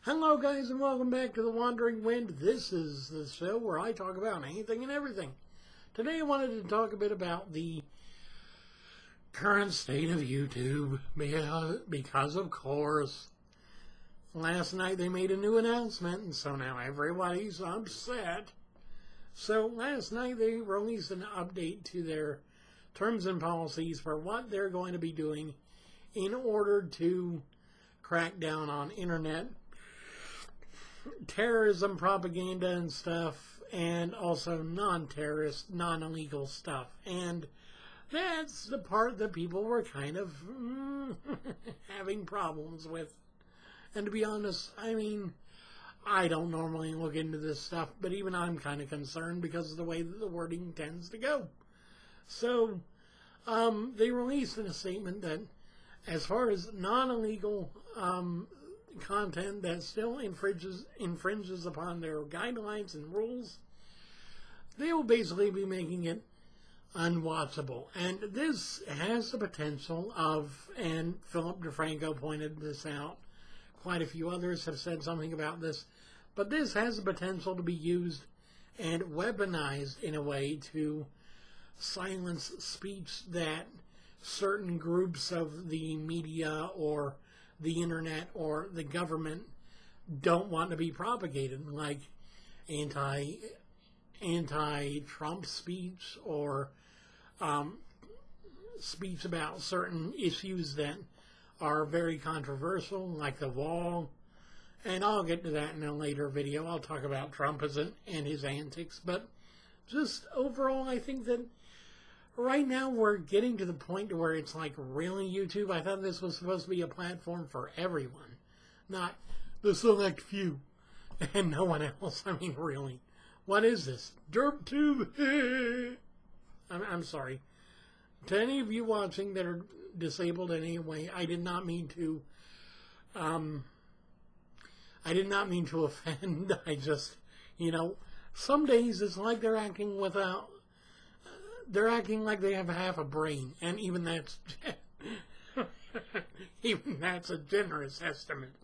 Hello guys and welcome back to The Wandering Wind. This is the show where I talk about anything and everything. Today I wanted to talk a bit about the current state of YouTube because of course last night they made a new announcement and so now everybody's upset. So last night they released an update to their terms and policies for what they're going to be doing in order to crack down on internet terrorism, propaganda, and stuff, and also non-terrorist, non-illegal stuff. And that's the part that people were kind of having problems with. And to be honest, I mean, I don't normally look into this stuff, but even I'm kind of concerned because of the way that the wording tends to go. So, they released in a statement that as far as non-illegal content that still infringes upon their guidelines and rules, they will basically be making it unwatchable. And this has the potential of, and Philip DeFranco pointed this out, quite a few others have said something about this, but this has the potential to be used and weaponized in a way to silence speech that certain groups of the media or the internet or the government don't want to be propagated, like anti-Trump speech or speech about certain issues that are very controversial, like the wall. And I'll get to that in a later video. I'll talk about Trump and his antics. But just overall, I think that right now we're getting to the point where it's like, really, YouTube? I thought this was supposed to be a platform for everyone, not the select few and no one else. I mean, really, what is this? DerpTube? I'm sorry. To any of you watching that are disabled in any way, I did not mean to offend. I just, some days it's like they're acting like they have half a brain, and even that's a generous estimate.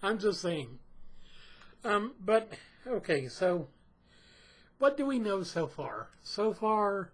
I'm just saying. But okay, so what do we know so far? So far,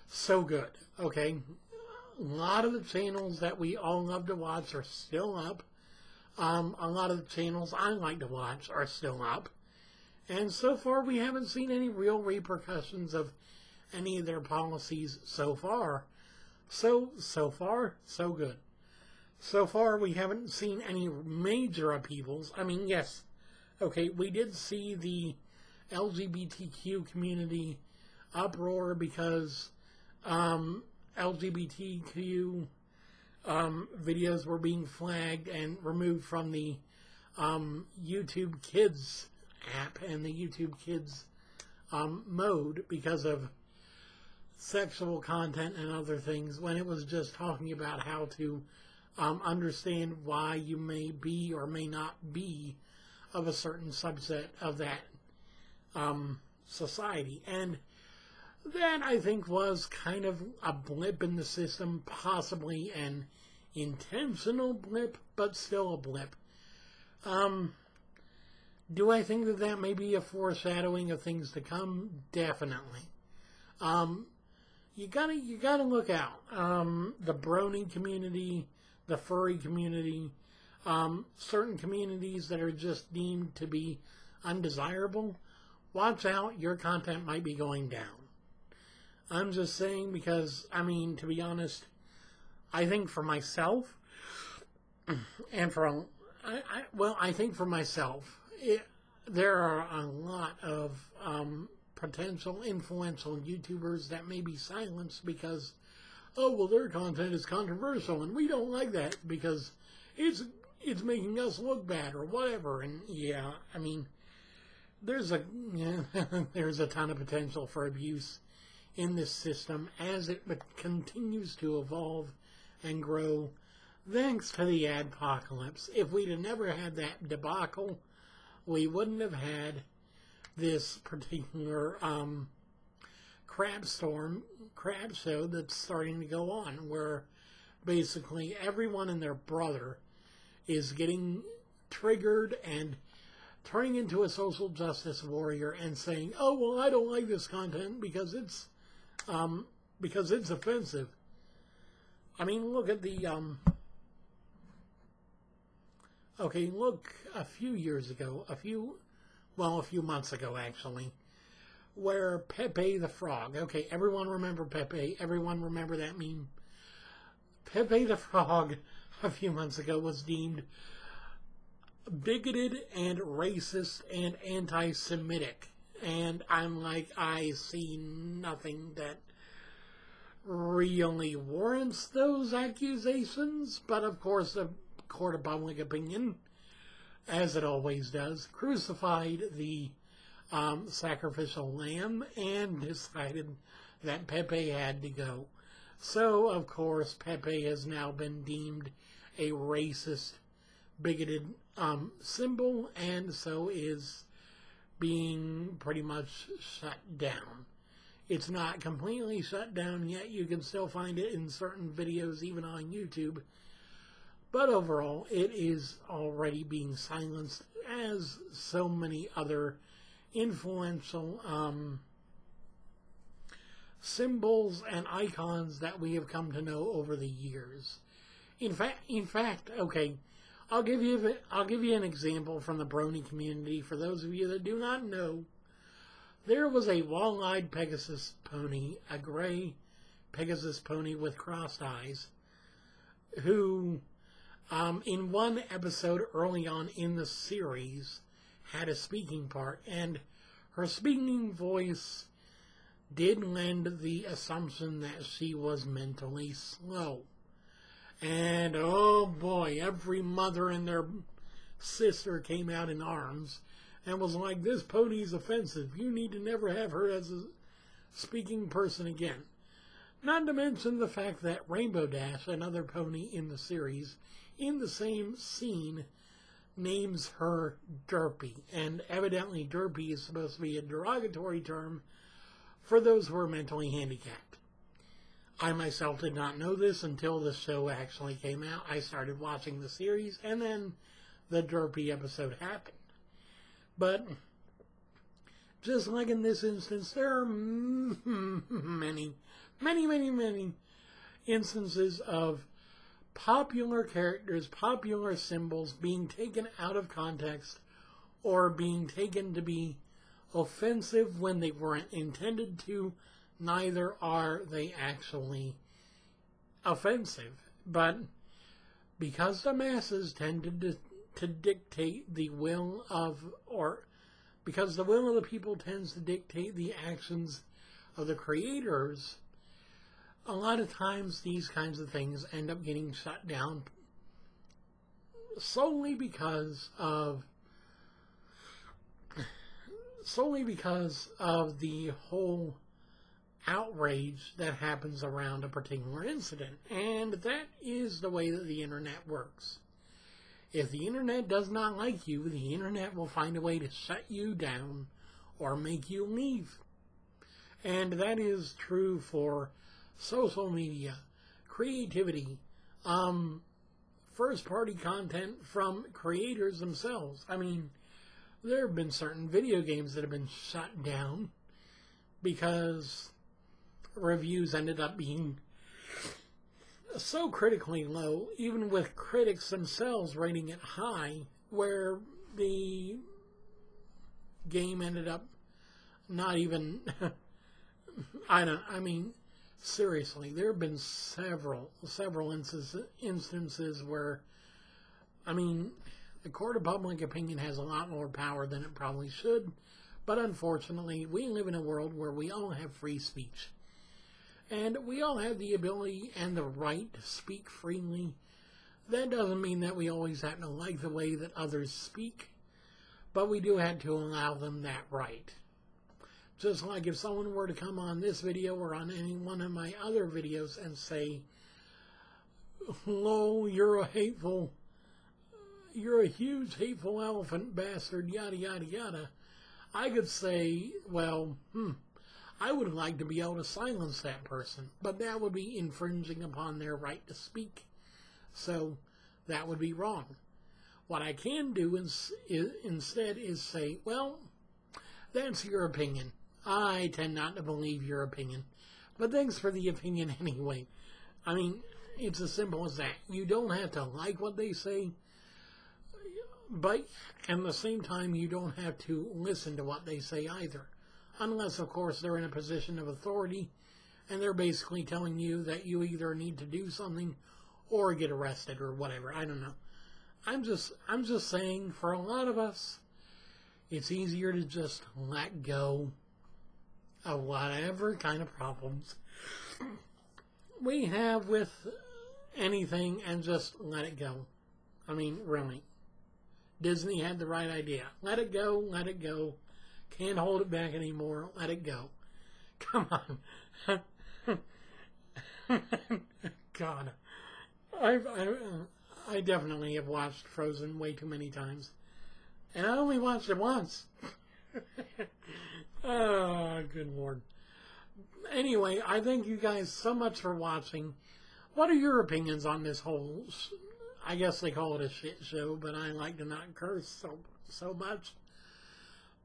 so good. Okay, a lot of the channels that we all love to watch are still up. A lot of the channels I like to watch are still up, and so far we haven't seen any real repercussions of any of their policies so far. So far, so good. So far, we haven't seen any major upheavals. I mean, yes, okay, we did see the LGBTQ community uproar because LGBTQ videos were being flagged and removed from the YouTube Kids app and the YouTube Kids mode because of sexual content and other things, when it was just talking about how to understand why you may be or may not be of a certain subset of that society. And that, I think, was kind of a blip in the system, possibly an intentional blip, but still a blip. Do I think that may be a foreshadowing of things to come? Definitely. You gotta look out. The brony community, the furry community, certain communities that are just deemed to be undesirable. Watch out, your content might be going down. I'm just saying because, I mean, to be honest, I think for myself, and I think for myself, there are a lot of potential influential YouTubers that may be silenced because, oh, well, their content is controversial and we don't like that because it's making us look bad or whatever. And yeah, I mean, there's a ton of potential for abuse in this system as it continues to evolve and grow thanks to the adpocalypse. If we'd have never had that debacle, we wouldn't have had this particular crab show that's starting to go on, where basically everyone and their brother is getting triggered and turning into a social justice warrior and saying, "Oh well, I don't like this content because it's offensive." I mean, look at the okay, look a few years ago, a few months ago actually, where Pepe the Frog. Okay, everyone remember Pepe. Everyone remember that meme. Pepe the Frog a few months ago was deemed bigoted and racist and anti-Semitic. And I'm like, I see nothing that really warrants those accusations. But of course, the court of public opinion, as it always does, crucified the sacrificial lamb and decided that Pepe had to go. So, of course, Pepe has now been deemed a racist, bigoted symbol, and so is being pretty much shut down. It's not completely shut down yet. You can still find it in certain videos, even on YouTube. But overall, it is already being silenced, as so many other influential symbols and icons that we have come to know over the years. In fact, okay, I'll give you an example from the brony community. For those of you that do not know, there was a wall-eyed Pegasus pony, a gray Pegasus pony with crossed eyes, who, in one episode early on in the series, had a speaking part, and her speaking voice did lend the assumption that she was mentally slow. And oh boy, every mother and their sister came out in arms and was like, "This pony's offensive. You need to never have her as a speaking person again." Not to mention the fact that Rainbow Dash, another pony in the series, in the same scene, names her Derpy. And evidently Derpy is supposed to be a derogatory term for those who are mentally handicapped. I myself did not know this until the show actually came out. I started watching the series, and then the Derpy episode happened. But just like in this instance, there are many instances of popular characters, popular symbols being taken out of context or being taken to be offensive when they weren't intended to. Neither are they actually offensive. But because the masses tend to dictate the will of, or because the will of the people tends to dictate the actions of the creators, a lot of times these kinds of things end up getting shut down solely because of the whole outrage that happens around a particular incident. And that is the way that the internet works. If the internet does not like you, the internet will find a way to shut you down or make you leave. And that is true for social media, creativity, first-party content from creators themselves. I mean, there have been certain video games that have been shut down because reviews ended up being so critically low, even with critics themselves rating it high, where the game ended up not even seriously, there have been several instances where, the court of public opinion has a lot more power than it probably should, but unfortunately, we live in a world where we all have free speech. And we all have the ability and the right to speak freely. That doesn't mean that we always have to like the way that others speak, but we do have to allow them that right. Just like if someone were to come on this video or on any one of my other videos and say, "Hello, you're a huge hateful elephant bastard, yada yada yada," I could say, well, I would like to be able to silence that person, but that would be infringing upon their right to speak. So that would be wrong. What I can do instead is say, well, that's your opinion. I tend not to believe your opinion. But thanks for the opinion anyway. I mean, it's as simple as that. You don't have to like what they say, but at the same time, you don't have to listen to what they say either. Unless, of course, they're in a position of authority and they're basically telling you that you either need to do something or get arrested or whatever. I don't know. I'm just saying, for a lot of us, it's easier to just let go of whatever kind of problems we have with anything and just let it go. I mean, really. Disney had the right idea. Let it go, let it go. Can't hold it back anymore. Let it go. Come on. God. I definitely have watched Frozen way too many times. And I only watched it once. Oh, good Lord. Anyway, I thank you guys so much for watching. What are your opinions on this whole, I guess they call it a shit show, but I like to not curse so much.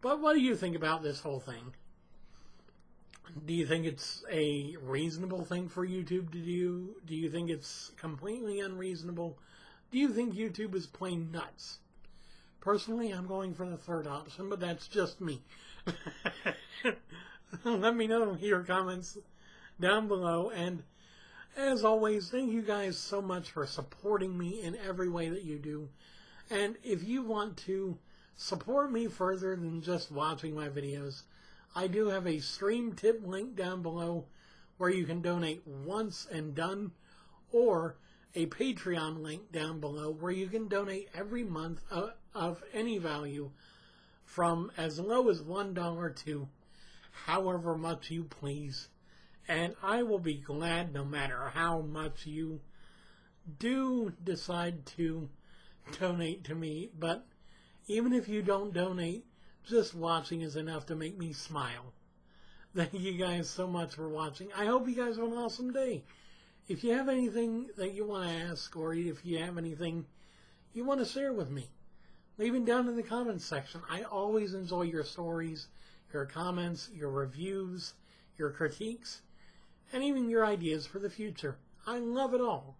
But what do you think about this whole thing? Do you think it's a reasonable thing for YouTube to do? Do you think it's completely unreasonable? Do you think YouTube is plain nuts? Personally, I'm going for the third option, but that's just me. Let me know in your comments down below. And as always, thank you guys so much for supporting me in every way that you do. And if you want to support me further than just watching my videos, I do have a stream tip link down below where you can donate once and done, or a Patreon link down below where you can donate every month of any value from as low as $1 to however much you please. And I will be glad no matter how much you do decide to donate to me. But even if you don't donate, just watching is enough to make me smile. Thank you guys so much for watching. I hope you guys have an awesome day. If you have anything that you want to ask, or if you have anything you want to share with me, leave it down in the comments section. I always enjoy your stories, your comments, your reviews, your critiques, and even your ideas for the future. I love it all.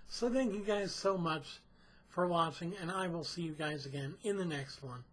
So thank you guys so much for watching, and I will see you guys again in the next one.